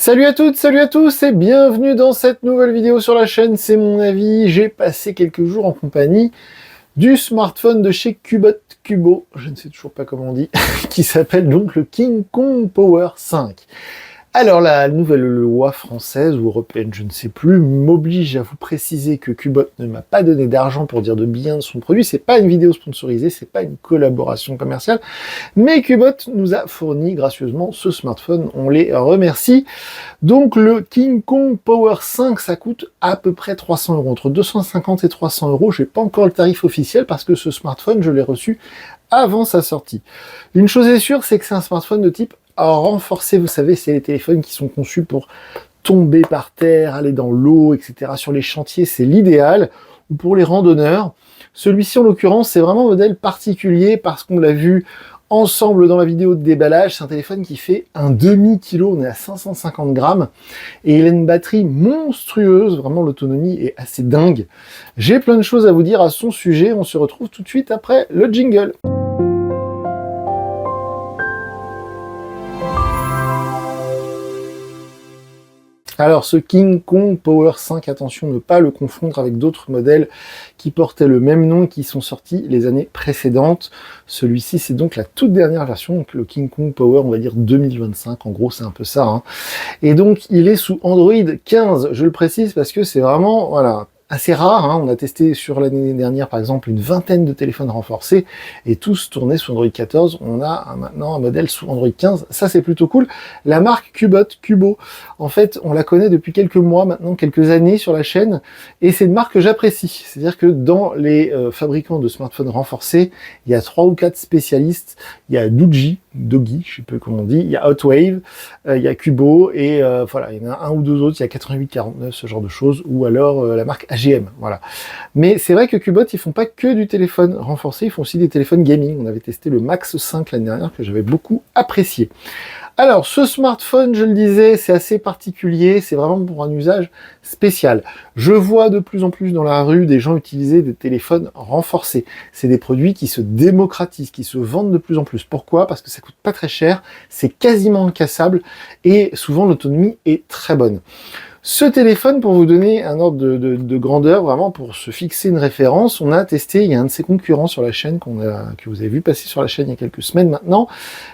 Salut à toutes, salut à tous et bienvenue dans cette nouvelle vidéo sur la chaîne, c'est mon avis. J'ai passé quelques jours en compagnie du smartphone de chez Cubo, je ne sais toujours pas comment on dit, qui s'appelle donc le King Kong Power 5. Alors la nouvelle loi française ou européenne, je ne sais plus, m'oblige à vous préciser que Cubot ne m'a pas donné d'argent pour dire de bien de son produit. C'est pas une vidéo sponsorisée, c'est pas une collaboration commerciale, mais Cubot nous a fourni gracieusement ce smartphone. On les remercie. Donc le King Kong Power 5, ça coûte à peu près 300 €, entre 250 et 300 €. J'ai pas encore le tarif officiel parce que ce smartphone, je l'ai reçu avant sa sortie. Une chose est sûre, c'est que c'est un smartphone de type renforcé. Vous savez, c'est les téléphones qui sont conçus pour tomber par terre, aller dans l'eau, etc. Sur les chantiers, c'est l'idéal. Ou pour les randonneurs. Celui-ci, en l'occurrence, c'est vraiment un modèle particulier parce qu'on l'a vu ensemble dans la vidéo de déballage. C'est un téléphone qui fait un demi-kilo, on est à 550 grammes, et il a une batterie monstrueuse, vraiment l'autonomie est assez dingue. J'ai plein de choses à vous dire à son sujet, on se retrouve tout de suite après le jingle. Alors ce King Kong Power 5, attention ne pas le confondre avec d'autres modèles qui portaient le même nom, qui sont sortis les années précédentes. Celui-ci c'est donc la toute dernière version, donc le King Kong Power, on va dire 2025, en gros c'est un peu ça. Hein. Et donc il est sous Android 15, je le précise parce que c'est vraiment, voilà, assez rare, hein. On a testé sur l'année dernière par exemple une vingtaine de téléphones renforcés et tous tournaient sous Android 14. On a maintenant un modèle sous Android 15, ça c'est plutôt cool. La marque Cubo, en fait on la connaît depuis quelques mois maintenant, quelques années sur la chaîne, et c'est une marque que j'apprécie. C'est-à-dire que dans les fabricants de smartphones renforcés, il y a 3 ou 4 spécialistes. Il y a Doogee, je sais pas comment on dit, il y a Hotwave, il y a Cubo, et voilà, il y en a un ou deux autres, il y a 8849, ce genre de choses, ou alors la marque AGM, voilà. Mais c'est vrai que Cubot, ils font pas que du téléphone renforcé, ils font aussi des téléphones gaming. On avait testé le Max 5 l'année dernière, que j'avais beaucoup apprécié. Alors, ce smartphone, je le disais, c'est assez particulier, c'est vraiment pour un usage spécial. Je vois de plus en plus dans la rue des gens utiliser des téléphones renforcés. C'est des produits qui se démocratisent, qui se vendent de plus en plus. Pourquoi? Parce que ça coûte pas très cher, c'est quasiment incassable, et souvent l'autonomie est très bonne. Ce téléphone, pour vous donner un ordre de grandeur, vraiment pour se fixer une référence, on a testé, il y a un de ses concurrents sur la chaîne que vous avez vu passer sur la chaîne il y a quelques semaines maintenant,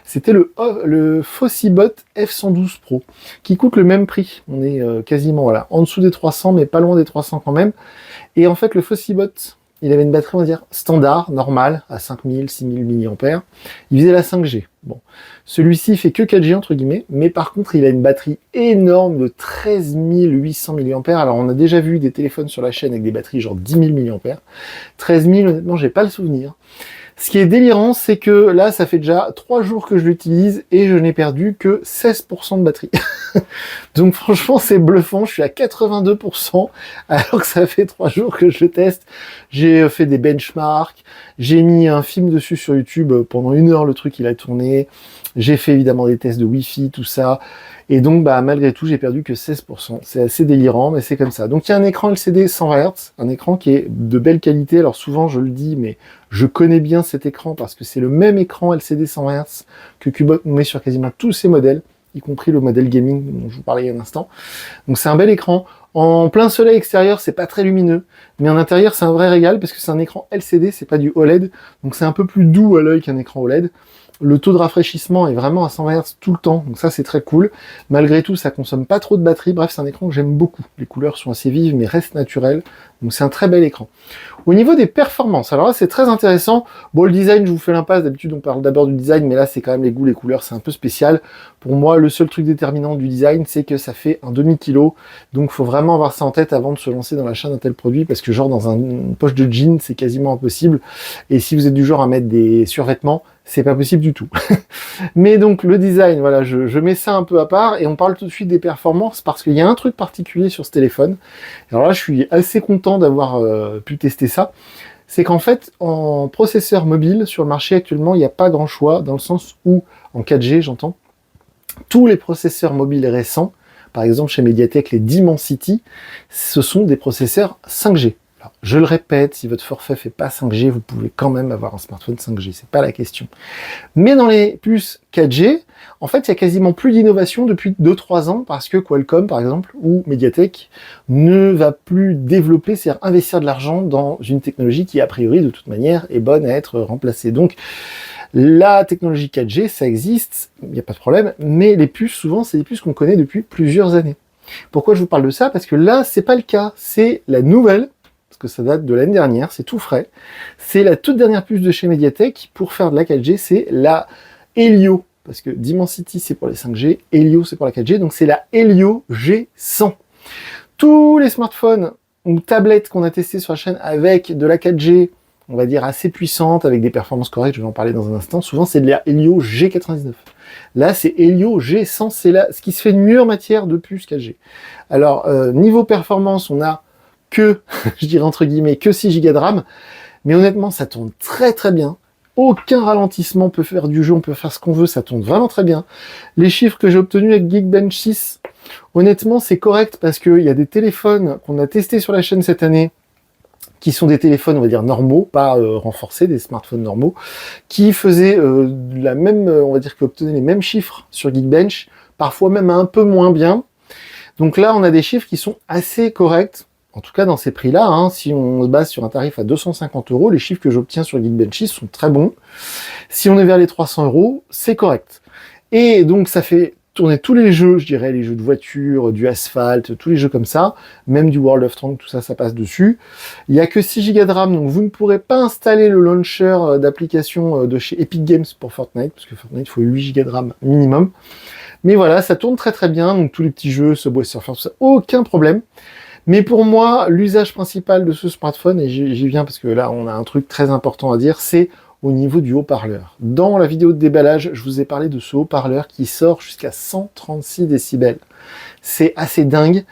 c'était le Fossibot F112 Pro, qui coûte le même prix. On est quasiment voilà, en dessous des 300, mais pas loin des 300 quand même. Et en fait, le Fossibot, il avait une batterie, on va dire, standard, normale, à 5000, 6000 mAh. Il faisait la 5G. Bon. Celui-ci fait que 4G, entre guillemets, mais par contre, il a une batterie énorme de 13 800 mAh. Alors, on a déjà vu des téléphones sur la chaîne avec des batteries genre 10 000 mAh. 13 000, honnêtement, j'ai pas le souvenir. Ce qui est délirant, c'est que là, ça fait déjà 3 jours que je l'utilise et je n'ai perdu que 16% de batterie. Donc franchement, c'est bluffant. Je suis à 82% alors que ça fait 3 jours que je teste. J'ai fait des benchmarks, j'ai mis un film dessus sur YouTube. Pendant 1 heure, le truc, il a tourné. J'ai fait évidemment des tests de Wi-Fi, tout ça. Et donc, malgré tout, j'ai perdu que 16%. C'est assez délirant, mais c'est comme ça. Donc, il y a un écran LCD 120 Hz, un écran qui est de belle qualité. Alors, souvent, je le dis, mais je connais bien cet écran parce que c'est le même écran LCD 120 Hz que Cubot nous met sur quasiment tous ses modèles, y compris le modèle gaming dont je vous parlais il y a un instant. Donc, c'est un bel écran. En plein soleil extérieur, c'est pas très lumineux, mais en intérieur, c'est un vrai régal parce que c'est un écran LCD, c'est pas du OLED. Donc, c'est un peu plus doux à l'œil qu'un écran OLED. Le taux de rafraîchissement est vraiment à 120 Hz tout le temps, donc ça c'est très cool. Malgré tout, ça consomme pas trop de batterie. Bref, c'est un écran que j'aime beaucoup. Les couleurs sont assez vives, mais restent naturelles. Donc c'est un très bel écran. Au niveau des performances, alors là c'est très intéressant. Bon, le design, je vous fais l'impasse. D'habitude, on parle d'abord du design, mais là c'est quand même les goûts, les couleurs, c'est un peu spécial. Pour moi, le seul truc déterminant du design, c'est que ça fait un demi-kilo. Donc faut vraiment avoir ça en tête avant de se lancer dans l'achat d'un tel produit, parce que genre dans une poche de jean, c'est quasiment impossible. Et si vous êtes du genre à mettre des survêtements, c'est pas possible du tout. Mais donc le design, voilà, je mets ça un peu à part et on parle tout de suite des performances parce qu'il y a un truc particulier sur ce téléphone. Alors là, je suis assez content d'avoir pu tester ça. C'est qu'en fait, en processeur mobile, sur le marché actuellement, il n'y a pas grand choix, dans le sens où, en 4G j'entends, tous les processeurs mobiles récents, par exemple chez Mediatek, les Dimensity, ce sont des processeurs 5G. Alors, je le répète, si votre forfait fait pas 5G, vous pouvez quand même avoir un smartphone 5G, c'est pas la question. Mais dans les puces 4G, en fait, il y a quasiment plus d'innovation depuis 2-3 ans parce que Qualcomm, par exemple, ou Mediatek ne va plus développer, c'est-à-dire investir de l'argent dans une technologie qui, a priori, de toute manière, est bonne à être remplacée. Donc, la technologie 4G, ça existe, il n'y a pas de problème, mais les puces, souvent, c'est des puces qu'on connaît depuis plusieurs années. Pourquoi je vous parle de ça? Parce que là, c'est pas le cas, c'est la nouvelle, parce que ça date de l'année dernière, c'est tout frais. C'est la toute dernière puce de chez Mediatek pour faire de la 4G, c'est la Helio, parce que Dimensity c'est pour les 5G, Helio c'est pour la 4G, donc c'est la Helio G100. Tous les smartphones ou tablettes qu'on a testés sur la chaîne avec de la 4G, on va dire assez puissante, avec des performances correctes, je vais en parler dans un instant, souvent c'est de la Helio G99. Là c'est Helio G100, c'est là ce qui se fait de mieux en matière de puce 4G. Alors niveau performance, on a que, je dirais entre guillemets, que 6 Go de RAM, mais honnêtement ça tourne très très bien. Aucun ralentissement, on peut faire du jeu, on peut faire ce qu'on veut, ça tourne vraiment très bien. Les chiffres que j'ai obtenus avec Geekbench 6, honnêtement, c'est correct parce qu'il y a des téléphones qu'on a testés sur la chaîne cette année, qui sont des téléphones, on va dire, normaux, pas renforcés, des smartphones normaux, qui faisaient la même, on va dire, qui obtenaient les mêmes chiffres sur Geekbench, parfois même un peu moins bien. Donc là, on a des chiffres qui sont assez corrects. En tout cas, dans ces prix-là, hein, si on se base sur un tarif à 250 €, les chiffres que j'obtiens sur Geekbench sont très bons. Si on est vers les 300 €, c'est correct. Et donc, ça fait tourner tous les jeux, je dirais, les jeux de voiture, du asphalte, tous les jeux comme ça, même du World of Tanks, tout ça, ça passe dessus. Il n'y a que 6 Go de RAM, donc vous ne pourrez pas installer le launcher d'application de chez Epic Games pour Fortnite, parce que Fortnite, il faut 8 Go de RAM minimum. Mais voilà, ça tourne très très bien, donc tous les petits jeux, Subway Surfer, tout ça, aucun problème. Mais pour moi, l'usage principal de ce smartphone, et j'y viens parce que là, on a un truc très important à dire, c'est au niveau du haut-parleur. Dans la vidéo de déballage, je vous ai parlé de ce haut-parleur qui sort jusqu'à 136 décibels. C'est assez dingue.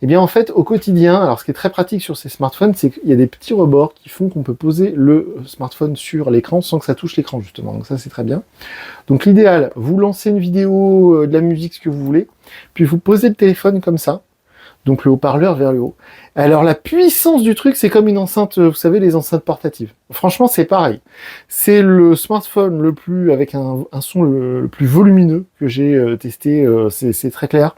Et bien en fait, au quotidien, alors ce qui est très pratique sur ces smartphones, c'est qu'il y a des petits rebords qui font qu'on peut poser le smartphone sur l'écran sans que ça touche l'écran justement. Donc ça, c'est très bien. Donc l'idéal, vous lancez une vidéo, de la musique, ce que vous voulez, puis vous posez le téléphone comme ça, donc le haut-parleur vers le haut. Alors la puissance du truc, c'est comme une enceinte, vous savez, les enceintes portatives. Franchement, c'est pareil. C'est le smartphone le plus, avec un son le plus volumineux que j'ai testé, c'est très clair.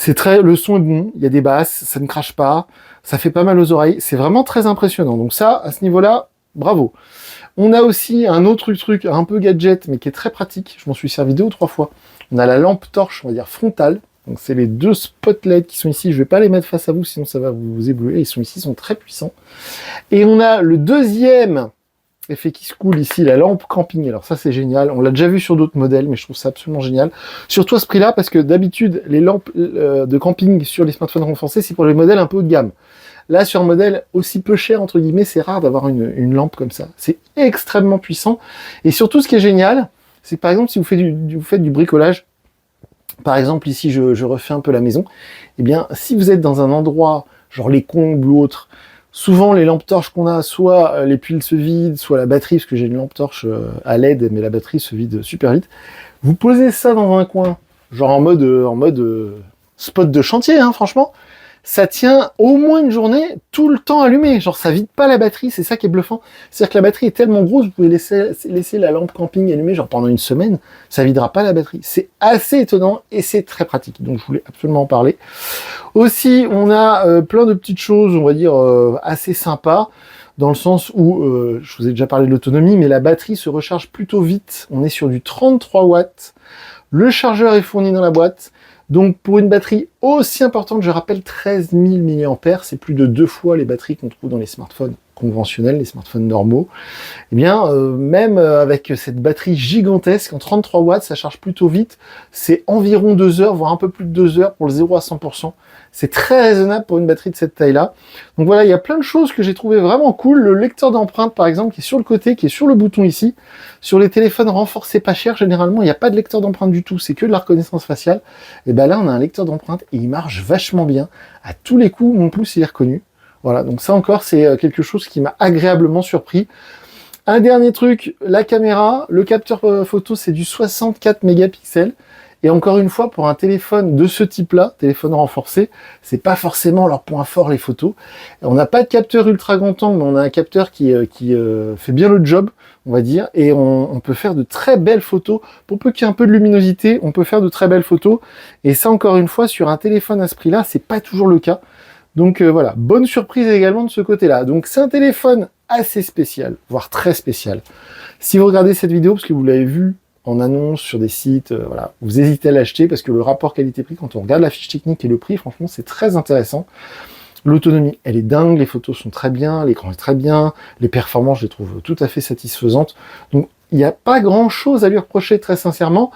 Le son est bon, il y a des basses, ça ne crache pas, ça fait pas mal aux oreilles, c'est vraiment très impressionnant. Donc ça, à ce niveau-là, bravo. On a aussi un autre truc un peu gadget, mais qui est très pratique, je m'en suis servi 2 ou 3 fois. On a la lampe torche, on va dire frontale. Donc c'est les 2 spotlights qui sont ici, je vais pas les mettre face à vous, sinon ça va vous éblouir, ils sont ici, ils sont très puissants. Et on a le deuxième effet qui se coule ici, la lampe camping. Alors ça c'est génial, on l'a déjà vu sur d'autres modèles, mais je trouve ça absolument génial. Surtout à ce prix-là, parce que d'habitude, les lampes de camping sur les smartphones renforcés, c'est pour les modèles un peu haut de gamme. Là, sur un modèle aussi peu cher, entre guillemets, c'est rare d'avoir une lampe comme ça. C'est extrêmement puissant. Et surtout, ce qui est génial, c'est que par exemple, si vous faites du bricolage, par exemple, ici, je refais un peu la maison. Eh bien, si vous êtes dans un endroit, genre les combles ou autre, souvent les lampes torches qu'on a, soit les piles se vident, soit la batterie, parce que j'ai une lampe torche à LED, mais la batterie se vide super vite. Vous posez ça dans un coin, genre en mode spot de chantier, hein, franchement. Ça tient au moins une journée, tout le temps allumé. Genre, ça vide pas la batterie, c'est ça qui est bluffant. C'est-à-dire que la batterie est tellement grosse, vous pouvez laisser la lampe camping allumée, genre pendant une semaine, ça videra pas la batterie. C'est assez étonnant et c'est très pratique. Donc, je voulais absolument en parler. Aussi, on a plein de petites choses, on va dire, assez sympas, dans le sens où, je vous ai déjà parlé de l'autonomie, mais la batterie se recharge plutôt vite. On est sur du 33 watts. Le chargeur est fourni dans la boîte. Donc pour une batterie aussi importante, je rappelle 13 000 mAh, c'est plus de 2 fois les batteries qu'on trouve dans les smartphones conventionnels, les smartphones normaux. Eh bien, même avec cette batterie gigantesque, en 33 watts, ça charge plutôt vite. C'est environ 2 heures, voire un peu plus de 2 heures pour le 0 à 100%. C'est très raisonnable pour une batterie de cette taille-là. Donc voilà, il y a plein de choses que j'ai trouvé vraiment cool. Le lecteur d'empreintes, par exemple, qui est sur le côté, qui est sur le bouton ici. Sur les téléphones renforcés pas chers, généralement, il n'y a pas de lecteur d'empreintes du tout. C'est que de la reconnaissance faciale. Et ben là, on a un lecteur d'empreintes et il marche vachement bien. À tous les coups, mon pouce, il est reconnu. Voilà, donc ça encore, c'est quelque chose qui m'a agréablement surpris. Un dernier truc, la caméra. Le capteur photo, c'est du 64 mégapixels. Et encore une fois, pour un téléphone de ce type-là, téléphone renforcé, c'est pas forcément leur point fort, les photos. On n'a pas de capteur ultra grand angle, mais on a un capteur qui fait bien le job, on va dire, et on peut faire de très belles photos. Pour peu qu'il y ait un peu de luminosité, on peut faire de très belles photos. Et ça, encore une fois, sur un téléphone à ce prix-là, c'est pas toujours le cas. Donc voilà, bonne surprise également de ce côté-là. Donc c'est un téléphone assez spécial, voire très spécial. Si vous regardez cette vidéo, parce que vous l'avez vu en annonce sur des sites, voilà, vous hésitez à l'acheter parce que le rapport qualité-prix, quand on regarde la fiche technique et le prix, franchement, c'est très intéressant. L'autonomie, elle est dingue, les photos sont très bien, l'écran est très bien, les performances, je les trouve tout à fait satisfaisantes. Donc, il n'y a pas grand-chose à lui reprocher, très sincèrement.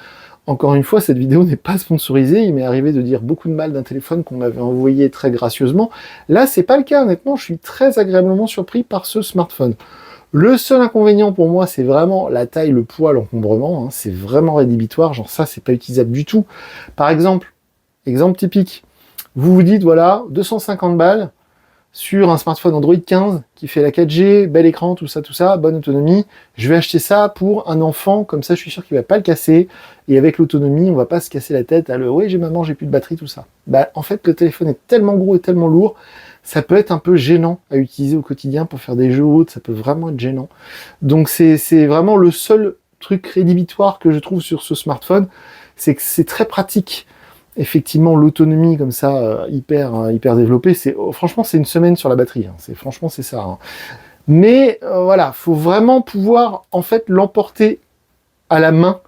Encore une fois, cette vidéo n'est pas sponsorisée. Il m'est arrivé de dire beaucoup de mal d'un téléphone qu'on m'avait envoyé très gracieusement. Là, c'est pas le cas, honnêtement. Je suis très agréablement surpris par ce smartphone. Le seul inconvénient pour moi, c'est vraiment la taille, le poids, l'encombrement. Hein. C'est vraiment rédhibitoire. Genre ça, c'est pas utilisable du tout. Par exemple, exemple typique. Vous vous dites, voilà, 250 balles sur un smartphone Android 15 qui fait la 4G, bel écran, tout ça, bonne autonomie. Je vais acheter ça pour un enfant, comme ça je suis sûr qu'il va pas le casser. Et avec l'autonomie, on va pas se casser la tête à oui, j'ai maman, j'ai plus de batterie, tout ça. Bah, en fait, le téléphone est tellement gros et tellement lourd, ça peut être un peu gênant à utiliser au quotidien pour faire des jeux ou autres, ça peut vraiment être gênant. Donc c'est vraiment le seul truc rédhibitoire que je trouve sur ce smartphone, c'est que c'est très pratique. Effectivement, l'autonomie comme ça, hyper développée, franchement, c'est une semaine sur la batterie. Hein. Franchement, c'est ça. Hein. Mais voilà, faut vraiment pouvoir en fait l'emporter à la main,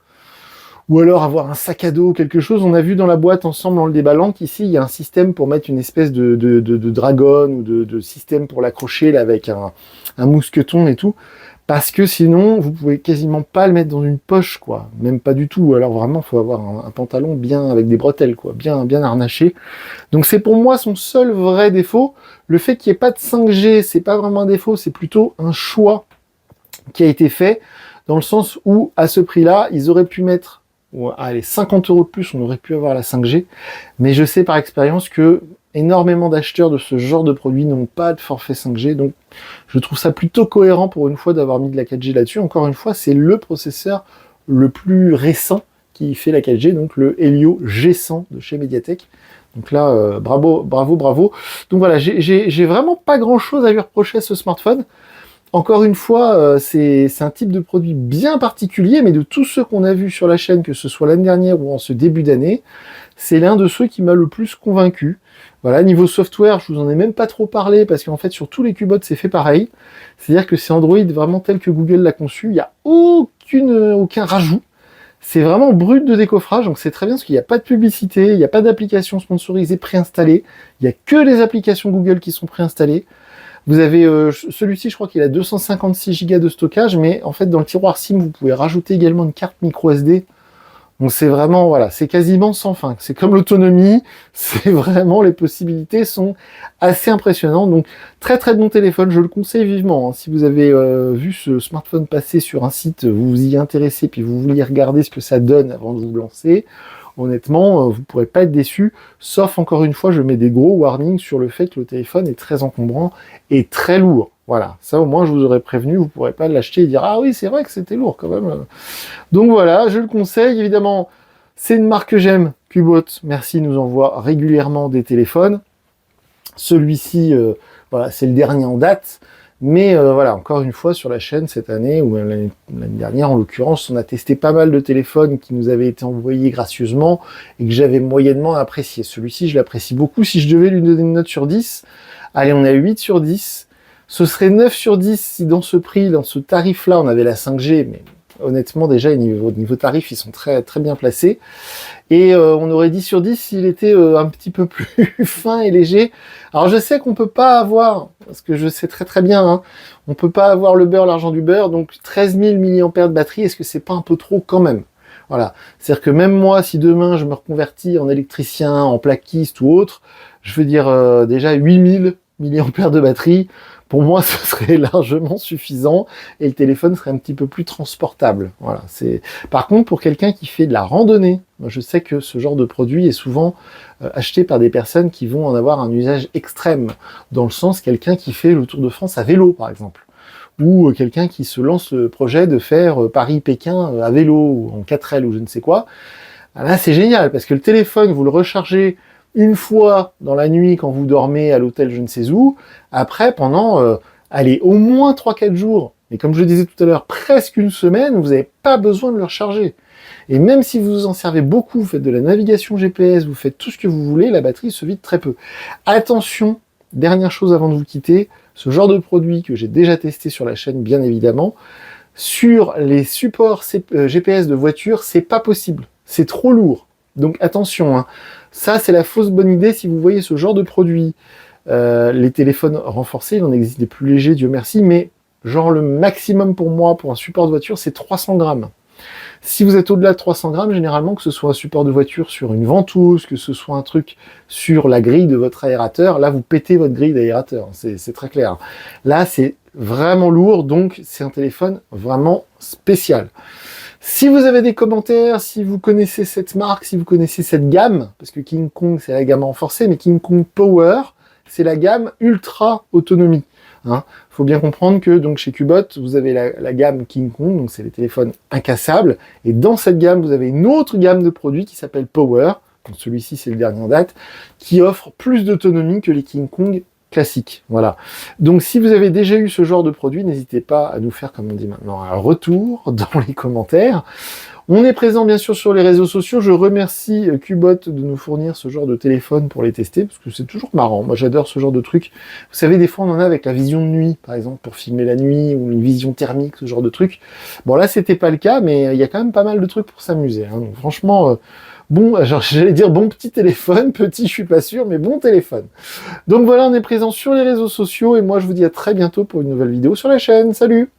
ou alors avoir un sac à dos ou quelque chose. On a vu dans la boîte ensemble en le déballant qu'ici il y a un système pour mettre une espèce de dragon ou de système pour l'accrocher là avec un mousqueton et tout. Parce que sinon, vous pouvez quasiment pas le mettre dans une poche, quoi. Même pas du tout. Alors vraiment, faut avoir un pantalon bien avec des bretelles, quoi. Bien harnaché. Donc c'est pour moi son seul vrai défaut. Le fait qu'il n'y ait pas de 5G, c'est pas vraiment un défaut, c'est plutôt un choix qui a été fait, dans le sens où, à ce prix-là, ils auraient pu mettre, allez, 50 € de plus, on aurait pu avoir la 5G. Mais je sais par expérience que énormément d'acheteurs de ce genre de produits n'ont pas de forfait 5G, donc je trouve ça plutôt cohérent pour une fois d'avoir mis de la 4G là-dessus. Encore une fois, c'est le processeur le plus récent qui fait la 4G, donc le Helio G100 de chez Mediatek. Donc là, bravo. Donc voilà, j'ai vraiment pas grand-chose à lui reprocher à ce smartphone. Encore une fois, c'est un type de produit bien particulier, mais de tous ceux qu'on a vus sur la chaîne, que ce soit l'année dernière ou en ce début d'année, c'est l'un de ceux qui m'a le plus convaincu. Voilà, niveau software, je vous en ai même pas trop parlé, parce qu'en fait, sur tous les Qbots, c'est fait pareil. C'est-à-dire que c'est Android vraiment tel que Google l'a conçu, il n'y a aucun rajout. C'est vraiment brut de décoffrage, donc c'est très bien, parce qu'il n'y a pas de publicité, il n'y a pas d'applications sponsorisées préinstallées, il n'y a que les applications Google qui sont préinstallées. Vous avez celui-ci, je crois qu'il a 256 Go de stockage, mais en fait, dans le tiroir SIM, vous pouvez rajouter également une carte micro SD. Donc c'est vraiment, voilà, c'est quasiment sans fin. C'est comme l'autonomie, c'est vraiment, les possibilités sont assez impressionnantes. Donc très bon téléphone, je le conseille vivement. Hein. Si vous avez vu ce smartphone passer sur un site, vous vous y intéressez, puis vous vouliez regarder ce que ça donne avant de vous lancer, honnêtement, vous ne pourrez pas être déçu, sauf encore une fois, je mets des gros warnings sur le fait que le téléphone est très encombrant et très lourd. Voilà, ça au moins je vous aurais prévenu, vous ne pourrez pas l'acheter et dire « Ah oui, c'est vrai que c'était lourd quand même ». Donc voilà, je le conseille, évidemment, c'est une marque que j'aime, Qbot, merci, nous envoie régulièrement des téléphones. Celui-ci, voilà, c'est le dernier en date, mais voilà, encore une fois, sur la chaîne, cette année, ou l'année dernière en l'occurrence, on a testé pas mal de téléphones qui nous avaient été envoyés gracieusement et que j'avais moyennement apprécié. Celui-ci, je l'apprécie beaucoup. Si je devais lui donner une note sur 10, allez, on est à 8 sur 10. Ce serait 9 sur 10 si dans ce prix, dans ce tarif-là, on avait la 5G, mais honnêtement, déjà, niveau tarif, ils sont très bien placés. Et on aurait 10 sur 10 s'il était un petit peu plus fin et léger. Alors, je sais qu'on peut pas avoir, parce que je sais très bien, hein, on peut pas avoir le beurre, l'argent du beurre, donc 13 000 mAh de batterie, est-ce que c'est pas un peu trop quand même? Voilà. C'est-à-dire que même moi, si demain je me reconvertis en électricien, en plaquiste ou autre, je veux dire déjà 8000 mAh de batterie, pour moi, ce serait largement suffisant et le téléphone serait un petit peu plus transportable. Voilà. Par contre, pour quelqu'un qui fait de la randonnée, moi, je sais que ce genre de produit est souvent acheté par des personnes qui vont en avoir un usage extrême, dans le sens quelqu'un qui fait le Tour de France à vélo, par exemple, ou quelqu'un qui se lance le projet de faire Paris-Pékin à vélo, ou en 4L, ou je ne sais quoi. Ah, là, c'est génial, parce que le téléphone, vous le rechargez une fois dans la nuit quand vous dormez à l'hôtel je ne sais où, après, pendant, allez, au moins 3-4 jours, mais comme je le disais tout à l'heure, presque une semaine, vous n'avez pas besoin de le recharger. Et même si vous en servez beaucoup, vous faites de la navigation GPS, vous faites tout ce que vous voulez, la batterie se vide très peu. Attention, dernière chose avant de vous quitter, ce genre de produit que j'ai déjà testé sur la chaîne, bien évidemment, sur les supports GPS de voiture, c'est pas possible. C'est trop lourd. Donc attention, hein. Ça c'est la fausse bonne idée si vous voyez ce genre de produit. Les téléphones renforcés, il en existe des plus légers, Dieu merci, mais genre le maximum pour moi, pour un support de voiture, c'est 300 grammes. Si vous êtes au-delà de 300 grammes, généralement, que ce soit un support de voiture sur une ventouse, que ce soit un truc sur la grille de votre aérateur, là, vous pétez votre grille d'aérateur. C'est très clair. Là, c'est vraiment lourd, donc c'est un téléphone vraiment spécial. Si vous avez des commentaires, si vous connaissez cette marque, si vous connaissez cette gamme, parce que King Kong, c'est la gamme renforcée, mais King Kong Power, c'est la gamme ultra autonomie. Hein. Faut bien comprendre que donc chez Cubot, vous avez la gamme King Kong, donc c'est les téléphones incassables, et dans cette gamme, vous avez une autre gamme de produits qui s'appelle Power, donc celui-ci c'est le dernier en date, qui offre plus d'autonomie que les King Kong classiques. Voilà. Donc si vous avez déjà eu ce genre de produit, n'hésitez pas à nous faire, comme on dit maintenant, un retour dans les commentaires. On est présent bien sûr sur les réseaux sociaux. Je remercie Cubot de nous fournir ce genre de téléphone pour les tester, parce que c'est toujours marrant. Moi j'adore ce genre de truc. Vous savez, des fois on en a avec la vision de nuit, par exemple, pour filmer la nuit, ou une vision thermique, ce genre de truc. Bon là c'était pas le cas, mais il y a quand même pas mal de trucs pour s'amuser. Hein. Donc franchement, bon, j'allais dire bon petit téléphone, petit je suis pas sûr, mais bon téléphone. Donc voilà, on est présent sur les réseaux sociaux, et moi je vous dis à très bientôt pour une nouvelle vidéo sur la chaîne. Salut!